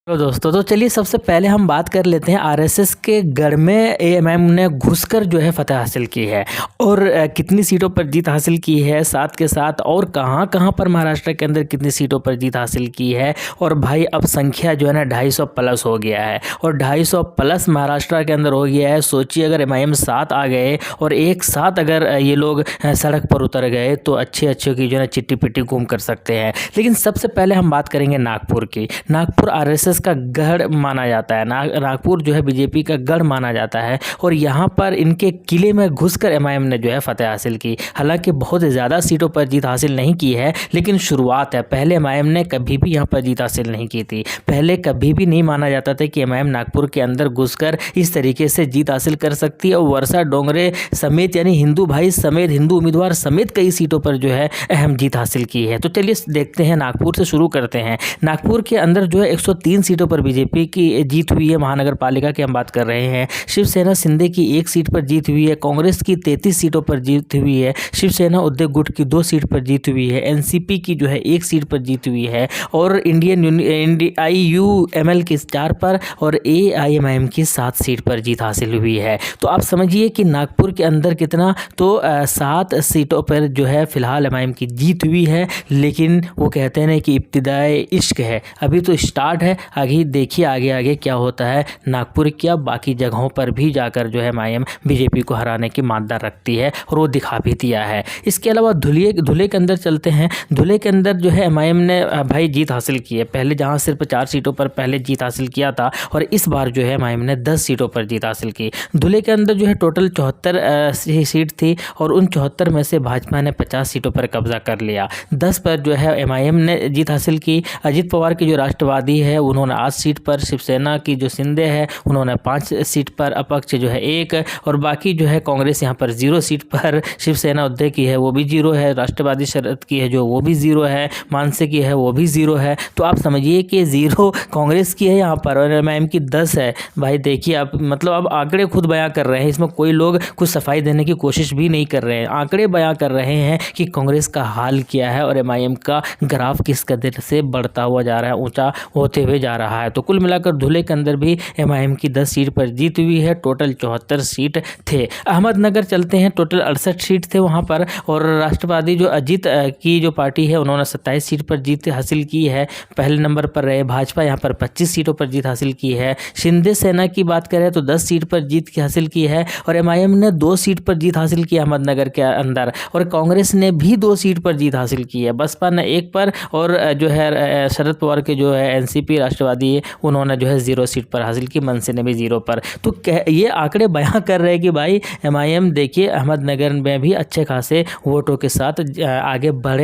तो दोस्तों तो चलिए सबसे पहले हम बात कर लेते हैं आरएसएस के गढ़ में एएमआईएम ने घुसकर जो है फतह हासिल की है और कितनी सीटों पर जीत हासिल की है, साथ के साथ और कहां पर महाराष्ट्र के अंदर कितनी सीटों पर जीत हासिल की है। और भाई अब संख्या जो है ना 250 प्लस हो गया है और 250 प्लस महाराष्ट्र के अंदर हो गया है। सोचिए अगर एमआईएम साथ आ गए और एक साथ अगर ये लोग सड़क पर उतर गए तो अच्छे की जो है चिट्टी पिट्टी घूम कर सकते हैं। लेकिन सबसे पहले हम बात करेंगे नागपुर की। नागपुर आरएसएस का गढ़ माना जाता है, नागपुर जो है बीजेपी का गढ़ माना जाता है और यहाँ पर इनके किले में घुसकर एमआईएम ने जो है फतह हासिल की। हालांकि बहुत ज़्यादा सीटों पर जीत हासिल नहीं की है, लेकिन शुरुआत है। पहले एमआईएम ने कभी भी यहाँ पर जीत हासिल नहीं की थी। पहले कभी भी नहीं माना जाता था कि एमआईएम नागपुर के अंदर घुसकर इस तरीके से जीत हासिल कर सकती है और वर्षा डोंगरे समेत यानी हिंदू भाई समेत, हिंदू उम्मीदवार समेत कई सीटों पर जो है अहम जीत हासिल की है। तो चलिए देखते हैं, नागपुर से शुरू करते हैं। नागपुर के अंदर जो है 103 सीटों पर बीजेपी की जीत हुई है। महानगर पालिका की हम बात कर रहे हैं। शिवसेना शिंदे की 1 सीट पर जीत हुई है। कांग्रेस की 33 सीटों पर जीत हुई है। शिवसेना उद्धव गुट की 2 सीट पर जीत हुई है। एनसीपी की जो है 1 सीट पर जीत हुई है और इंडियन आईयूएमएल की 4 पर और एआईएमआईएम की 7 सीट पर जीत हासिल हुई है। तो आप समझिए कि नागपुर के अंदर कितना, तो 7 सीटों पर जो है फिलहाल एमआईएम की जीत हुई है। लेकिन वो कहते हैं ना कि इब्तिदाए इश्क है, अभी तो स्टार्ट है। आगे देखिए आगे क्या होता है। नागपुर क्या बाकी जगहों पर भी जाकर जो है एमआईएम बीजेपी को हराने की मानता रखती है और वो दिखा भी दिया है। इसके अलावा धुले के अंदर चलते हैं। धुले के अंदर जो है एमआईएम ने भाई जीत हासिल की है। पहले जहां सिर्फ 4 सीटों पर पहले जीत हासिल किया था और इस बार जो है एमआईएम ने 10 सीटों पर जीत हासिल की। धुले के अंदर जो है टोटल 74 सीट थी और उन 74 में से भाजपा ने 50 सीटों पर कब्जा कर लिया। 10 पर जो है एमआईएम ने जीत हासिल की। अजित पवार की जो राष्ट्रवादी है उन्होंने 8 सीट पर, शिवसेना की जो शिंदे है उन्होंने 5 सीट पर, अपक्ष जो है 1 और बाकी जो है कांग्रेस यहाँ पर 0 सीट पर, शिवसेना उद्धव की है वो भी 0 है, राष्ट्रवादी शरद की है जो वो भी 0 है, मानसे की है वो भी 0 है। तो आप समझिए कि 0 कांग्रेस की है यहाँ पर और एमआईएम की 10 है। भाई देखिए आप, मतलब अब आंकड़े खुद बयां कर रहे हैं, इसमें कोई लोग कुछ सफाई देने की कोशिश भी नहीं कर रहे हैं। आंकड़े बयां कर रहे हैं कि कांग्रेस का हाल क्या है और एमआईएम का ग्राफ किस कदर से बढ़ता हुआ जा रहा है, ऊंचा होते हुए जा रहा है। तो कुल मिलाकर धुले के अंदर भी एमआईएम की 10 सीट पर जीत हुई है। टोटल 74 सीट थे। अहमदनगर चलते हैं, टोटल 68 सीट थे वहां पर और राष्ट्रवादी जो अजीत की जो पार्टी है उन्होंने 27 सीट पर जीत हासिल की है। पहले नंबर पर रहे। भाजपा यहाँ पर 25 सीटों पर जीत हासिल की है। शिंदे सेना की बात करें तो 10 सीट पर जीत हासिल की है और एमआईएम ने 2 सीट पर जीत हासिल की अहमदनगर के अंदर और कांग्रेस ने भी 2 सीट पर जीत हासिल की है। बसपा ने 1 पर और जो है शरद पवार के जो है एनसीपी राष्ट्रवादी है उन्होंने जो है 0 सीट पर हासिल की, मनसे ने भी 0 पर। तो ये आंकड़े बयां कर रहे हैं कि भाई एमआईएम देखिए अहमदनगर में भी अच्छे खासे वोटों के साथ आगे बढ़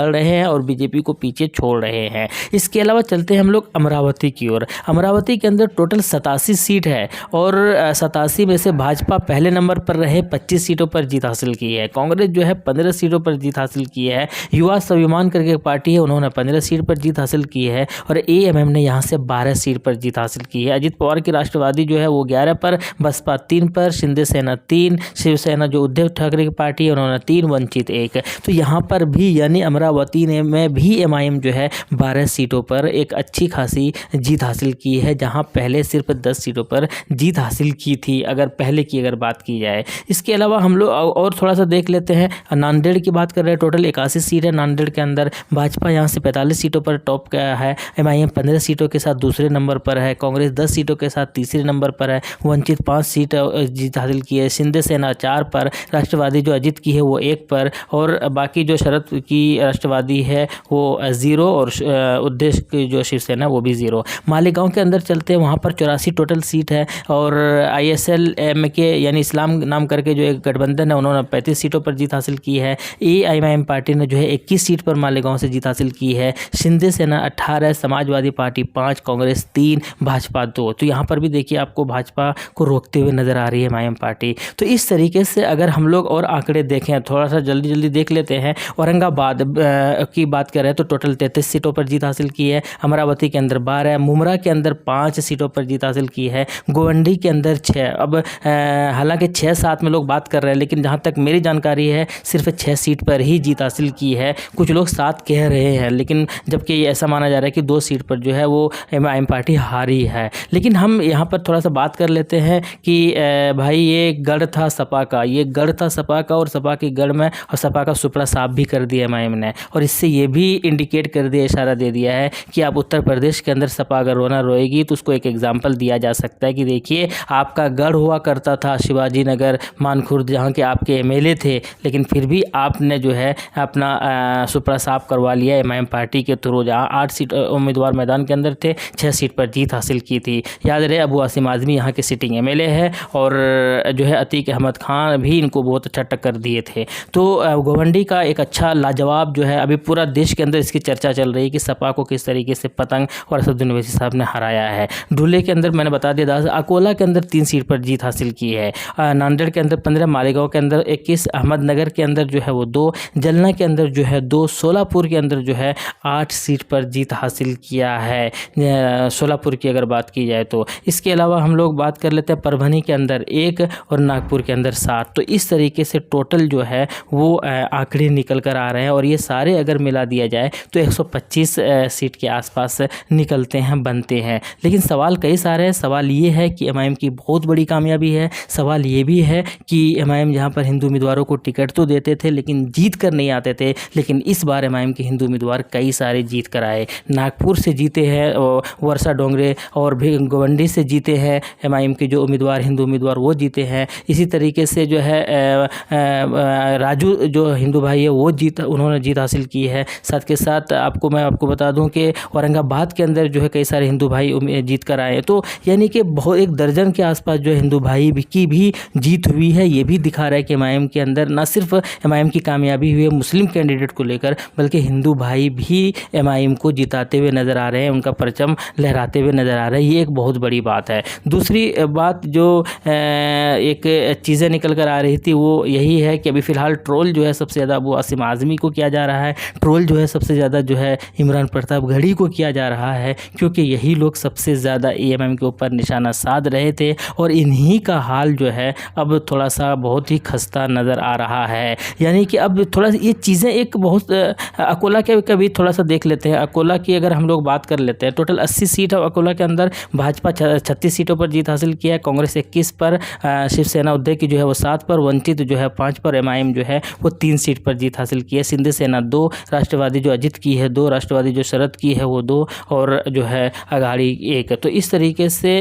रहे हैं और बीजेपी को पीछे छोड़ रहे हैं। इसके अलावा चलते हैं हम लोग अमरावती की ओर। अमरावती के अंदर टोटल 87 सीट है और 87 में से भाजपा पहले नंबर पर रहे, 25 सीटों पर जीत हासिल की है। कांग्रेस जो है 15 सीटों पर जीत हासिल की है। युवा स्वाभिमान करके पार्टी है, उन्होंने 15 सीट पर जीत हासिल की है और एएमएम ने यहाँ से 12 सीट पर जीत हासिल की है। अजित पवार की राष्ट्रवादी जो है वो 11 पर, बसपा 3 पर, शिंदे सेना 3, शिवसेना जो उद्धव ठाकरे की पार्टी है उन्होंने 3, वंचित 1। तो यहाँ पर भी यानी अमरावती में भी एमआईएम जो है 12 सीटों पर एक अच्छी खासी जीत हासिल की है, जहाँ पहले सिर्फ 10 सीटों पर जीत हासिल की थी अगर बात की जाए। इसके अलावा हम लोग और थोड़ा सा देख लेते हैं। नांदेड़ की बात कर रहे हैं, टोटल 81 सीट है नांदेड़ के अंदर। भाजपा यहाँ से 45 सीटों पर टॉप का है। एमआईएम 15 सीटों के साथ दूसरे नंबर पर है। कांग्रेस 10 सीटों के साथ तीसरे नंबर पर है। वंचित 5 सीट जीत हासिल की है। शिंदे सेना 4 पर, राष्ट्रवादी जो अजित की है वो 1 पर और बाकी जो शरद की राष्ट्रवादी है वो 0 और उद्देश्य की जो शिवसेना वो भी 0। मालेगांव के अंदर चलते हैं, वहाँ पर 84 टोटल सीट है और ISLM के यानी इस्लाम नाम करके जो एक गठबंधन है उन्होंने 35 सीटों पर जीत हासिल की है। एआईएमआईएम पार्टी ने जो है 21 सीट पर मालेगांव से जीत हासिल की है। शिंदे सेना 18, समाजवादी पार्टी 5, कांग्रेस 3, भाजपा 2। तो यहाँ पर भी देखिए आपको भाजपा को रोकते हुए नजर आ रही है एमआईएम पार्टी। तो इस तरीके से अगर हम लोग और आंकड़े देखें, थोड़ा सा जल्दी देख लेते हैं। औरंगाबाद की बात करें तो टोटल 33 सीटों पर जीत हासिल की है। अमरावती के अंदर 12, मुमरा के अंदर 5 सीटों पर जीत हासिल की है। गोवंडी के अंदर 6। अब हालांकि 6-7 में लोग बात कर रहे हैं, लेकिन जहाँ तक मेरी जानकारी है सिर्फ 6 सीट पर ही जीत हासिल की है। कुछ लोग 7 कह रहे हैं, लेकिन जबकि ऐसा माना जा रहा है कि 2 सीट पर जो है वो एमआईएम पार्टी हारी है। लेकिन हम यहाँ पर थोड़ा सा बात कर लेते हैं कि भाई ये गढ़ था सपा का, ये गढ़ था सपा का, और सपा के गढ़ में और सपा का सुपड़ा साफ भी कर दिया एमआईएम ने, और इससे ये भी इंडिकेट कर दिया, इशारा दे दिया है कि आप उत्तर प्रदेश के अंदर सपा अगर रोना रोएगी तो उसको एक एग्जाम्पल दिया जा सकता है कि देखिए आपका गढ़ हुआ करता था शिवाजी नगर मानखुर्द, जहाँ के आपके एमएलए थे, लेकिन फिर भी आपने जो है अपना सुपड़ा साफ करवा लिया एमआईएम पार्टी के थ्रू। जहाँ 8 सीट उम्मीदवार मैदान के अंदर थे, 6 सीट पर जीत हासिल की थी। याद रहे अबू आसिम आज़मी यहाँ के सिटिंग एमएलए है, और जो है अतीक अहमद खान भी इनको बहुत अच्छा टक्कर दिए थे। तो गोवंडी का एक अच्छा लाजवाब जो है अभी पूरा देश के अंदर इसकी चर्चा चल रही है कि सपा को किस तरीके से पतंग और असदुद्दीन ओवैसी साहब ने हराया है। धुले के अंदर मैंने बता दिया, अकोला के अंदर 3 सीट पर जीत हासिल की है, नांदेड़ के अंदर 15, मालेगांव के अंदर 21, अहमदनगर के अंदर जो है वो 2, जलना के अंदर जो है 2, सोलापुर के अंदर जो है 8 सीट पर जीत हासिल किया है, सोलापुर की अगर बात की जाए तो। इसके अलावा हम लोग बात कर लेते हैं परभनी के अंदर 1 और नागपुर के अंदर 7। तो इस तरीके से टोटल जो है वो आंकड़े निकल कर आ रहे हैं, और ये सारे अगर मिला दिया जाए तो 125 सीट के आसपास निकलते हैं, बनते हैं। लेकिन सवाल कई सारे हैं। सवाल ये है कि एमआईएम की बहुत बड़ी कामयाबी है। सवाल ये भी है कि एमआईएम जहाँ पर हिंदू उम्मीदवारों को टिकट तो देते थे लेकिन जीत कर नहीं आते थे, लेकिन इस बार एमआईएम के हिंदू उम्मीदवार कई सारे जीत कर आए। नागपुर से जीते हैं वर्षा डोंगरे, और भी गोवंडी से जीते हैं एमआईएम के जो उम्मीदवार हिंदू उम्मीदवार वो जीते हैं। इसी तरीके से जो है राजू जो हिंदू भाई है वो उन्होंने जीत हासिल की है। साथ के साथ मैं आपको बता दूं कि औरंगाबाद के अंदर जो है कई सारे हिंदू भाई जीत कर आए। तो यानी कि बहुत 1 दर्जन के आसपास जो हिंदू भाई की भी जीत हुई है। ये भी दिखा रहा है कि एमआईएम के अंदर न सिर्फ एमआईएम की कामयाबी हुई है मुस्लिम कैंडिडेट को लेकर, बल्कि हिंदू भाई भी एमआईएम को जिताते हुए नज़र आ रहे हैं, उनका परचम लहराते हुए नज़र आ रहे हैं। ये एक बहुत बड़ी बात है। दूसरी बात जो एक चीज़ें निकल कर आ रही थी वो यही है कि अभी फ़िलहाल ट्रोल जो है सबसे ज़्यादा अबू आसिम आज़मी को किया जा रहा है, ट्रोल जो है सबसे ज़्यादा जो है इमरान प्रतापगढ़ी को किया जा रहा है, क्योंकि यही लोग सबसे ज़्यादा एएमएम के ऊपर निशाना साध रहे थे, और इन्हीं का हाल जो है अब थोड़ा सा बहुत ही खस्ता नज़र आ रहा है। यानी कि अब थोड़ा ये चीज़ें एक बहुत अकोला के कभी थोड़ा सा देख लेते हैं। अकोला की अगर हम लोग बात कर लेते हैं, टोटल 80 सीट है अकोला के अंदर। भाजपा 36 सीटों पर जीत हासिल किया है, कांग्रेस 21 पर, शिवसेना उदय की जो है वो 7 पर, वंचित जो है 5 पर, एमआईएम जो है वो 3 सीट पर जीत हासिल की है। सिंधी सेना 2, राष्ट्रवादी जो अजित की है 2, राष्ट्रवादी जो शरद की है वो 2, और जो है अघाड़ी 1। तो इस तरीके से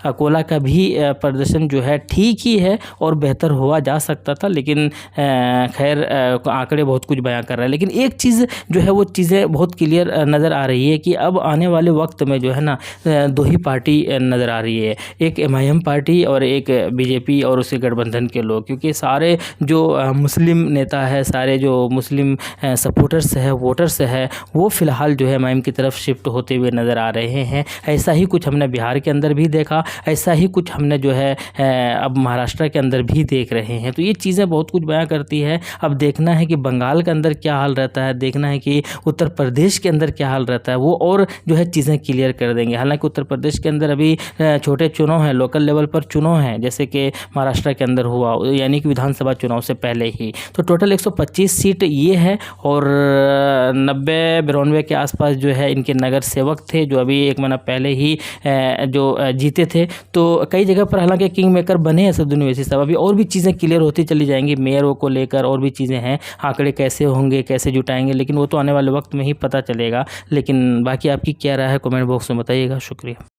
अकोला का भी प्रदर्शन जो है ठीक ही है और बेहतर हुआ जा सकता था, लेकिन खैर आंकड़े बहुत कुछ बयां कर रहे हैं। लेकिन एक चीज़ जो है वो चीज़ें बहुत क्लियर नज़र आ रही है कि अब आने वाले वक्त में जो है ना 2 ही पार्टी नज़र आ रही है, एक एमआईएम पार्टी और एक बीजेपी और उसके गठबंधन के लोग, क्योंकि सारे जो मुस्लिम नेता है, सारे जो मुस्लिम सपोर्टर्स है, वोटर्स है, वो फ़िलहाल जो है एमआईएम की तरफ शिफ्ट होते हुए नज़र आ रहे हैं। ऐसा ही कुछ हमने बिहार के अंदर भी देखा, ऐसा ही कुछ हमने जो है अब महाराष्ट्र के अंदर भी देख रहे हैं। तो ये चीज़ें बहुत कुछ बयां करती है। अब देखना है कि बंगाल के अंदर क्या हाल रहता है, देखना है कि उत्तर प्रदेश के अंदर क्या हाल रहता है, वो और जो है चीज़ें क्लियर कर देंगे। हालांकि उत्तर प्रदेश के अंदर अभी छोटे चुनाव हैं, लोकल लेवल पर चुनाव हैं, जैसे कि महाराष्ट्र के अंदर हुआ, यानी कि विधानसभा चुनाव से पहले ही। तो टोटल 125 सीट ये है, और 90-92 के आसपास जो है इनके नगर सेवक थे जो अभी 1 महीना पहले ही जो जीते थे। तो कई जगह पर हालांकि किंग मेकर बने हैं असदुद्दीन ओवैसी साहब। अभी और भी चीज़ें क्लियर होती चली जाएंगी, मेयरों को लेकर और भी चीज़ें हैं, आंकड़े कैसे होंगे, कैसे जुटाएंगे, लेकिन वो तो आने वाले वक्त में ही पता चलेगा। लेकिन बाकी आपकी क्या राय है कमेंट बॉक्स में बताइएगा। शुक्रिया।